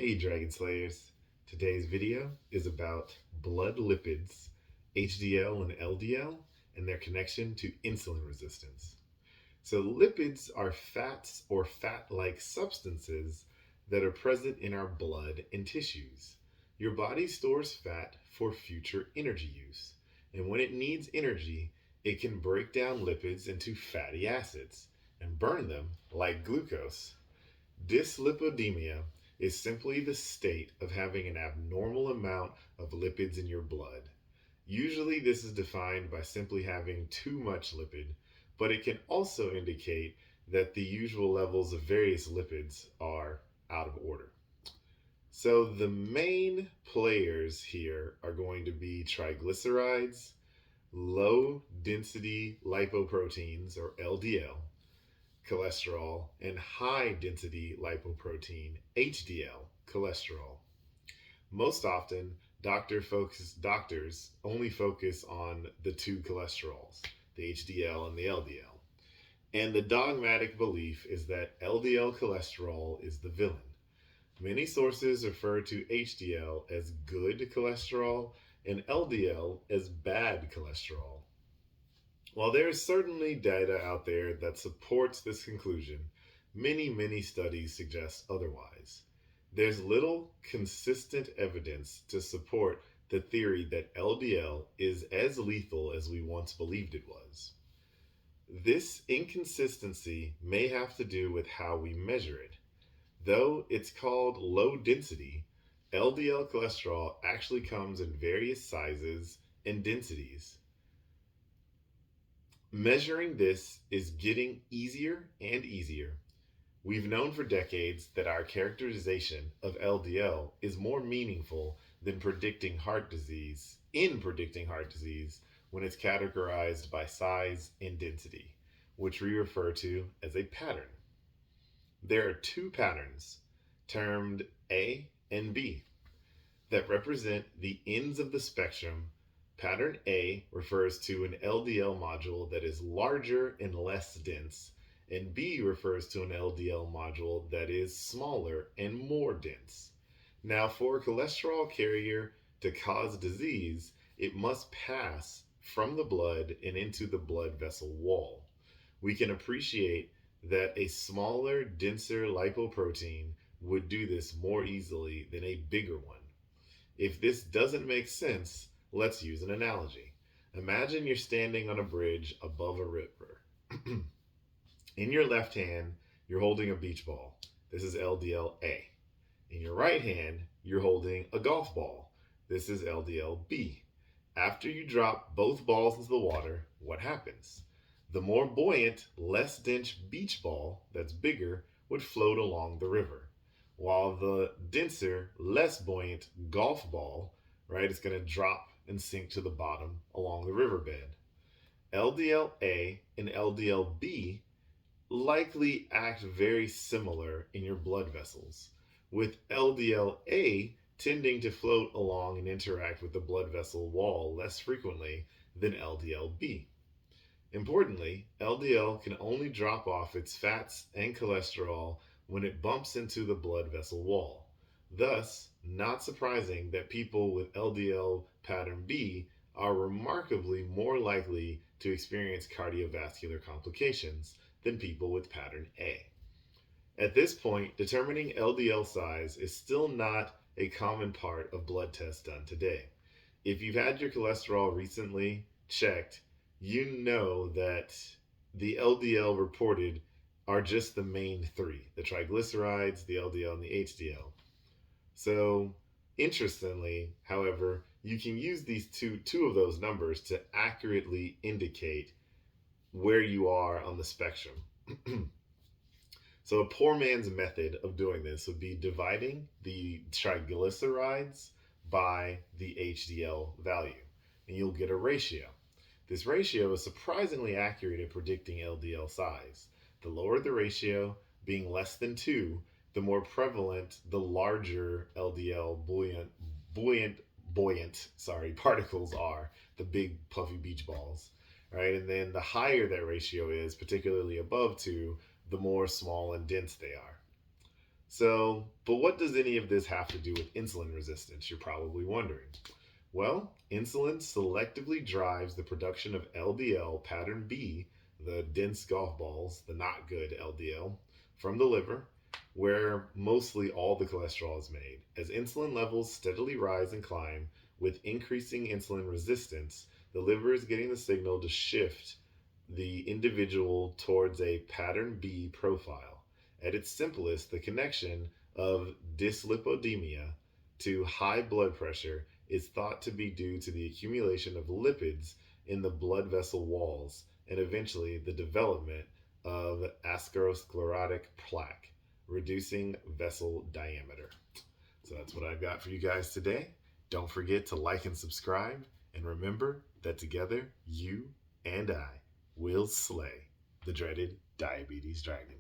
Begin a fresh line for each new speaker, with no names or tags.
Hey Dragon Slayers! Today's video is about blood lipids, HDL and LDL, and their connection to insulin resistance. So, lipids are fats or fat like substances that are present in our blood and tissues. Your body stores fat for future energy use, and when it needs energy, it can break down lipids into fatty acids and burn them like glucose. Dyslipidemia is simply the state of having an abnormal amount of lipids in your blood. Usually, this is defined by simply having too much lipid, but it can also indicate that the usual levels of various lipids are out of order. So, the main players here are going to be triglycerides, low density lipoproteins or LDL, cholesterol, and high density lipoprotein, HDL, cholesterol. Most often, doctors only focus on the two cholesterols, the HDL and the LDL. And the dogmatic belief is that LDL cholesterol is the villain. Many sources refer to HDL as good cholesterol and LDL as bad cholesterol. While there is certainly data out there that supports this conclusion, many studies suggest otherwise. There's little consistent evidence to support the theory that LDL is as lethal as we once believed it was. This inconsistency may have to do with how we measure it. Though it's called low density, LDL cholesterol actually comes in various sizes and densities. Measuring this is getting easier and easier. We've known for decades that our characterization of LDL is more meaningful than predicting heart disease when it's categorized by size and density, which we refer to as a pattern. There are two patterns, termed A and B, that represent the ends of the spectrum. Pattern A refers to an LDL module that is larger and less dense, and B refers to an LDL module that is smaller and more dense. Now, for a cholesterol carrier to cause disease, it must pass from the blood and into the blood vessel wall. We can appreciate that a smaller, denser lipoprotein would do this more easily than a bigger one. If this doesn't make sense, let's use an analogy. Imagine you're standing on a bridge above a river. In your left hand, you're holding a beach ball. This is LDL-A. In your right hand, you're holding a golf ball. This is LDL-B. After you drop both balls into the water, what happens? The more buoyant, less dense beach ball that's bigger would float along the river, while the denser, less buoyant golf ball, right, is going to drop and sink to the bottom along the riverbed. LDL-A and LDL-B likely act very similar in your blood vessels, with LDL-A tending to float along and interact with the blood vessel wall less frequently than LDL-B. Importantly, LDL can only drop off its fats and cholesterol when it bumps into the blood vessel wall. Thus, not surprising that people with LDL pattern B are remarkably more likely to experience cardiovascular complications than people with pattern A. At this point, determining LDL size is still not a common part of blood tests done today. If you've had your cholesterol recently checked, you know that the LDL reported are just the main three, the triglycerides, the LDL, and the HDL. So, interestingly, however, you can use these two of those numbers to accurately indicate where you are on the spectrum. So, a poor man's method of doing this would be dividing the triglycerides by the HDL value, and you'll get a ratio. This ratio is surprisingly accurate at predicting LDL size. The lower the ratio, being less than 2, the more prevalent the larger LDL particles are, the big puffy beach balls, right? And then the higher that ratio is, particularly above 2, the more small and dense they are. But what does any of this have to do with insulin resistance? You're probably wondering. Well, insulin selectively drives the production of LDL pattern B, the dense golf balls, the not good LDL, from the liver, where mostly all the cholesterol is made. As insulin levels steadily rise and climb with increasing insulin resistance, the liver is getting the signal to shift the individual towards a pattern B profile. At its simplest, the connection of dyslipidemia to high blood pressure is thought to be due to the accumulation of lipids in the blood vessel walls and eventually the development of atherosclerotic plaque, reducing vessel diameter. So that's what I've got for you guys today. Don't forget to like and subscribe, and remember that together you and I will slay the dreaded diabetes dragon.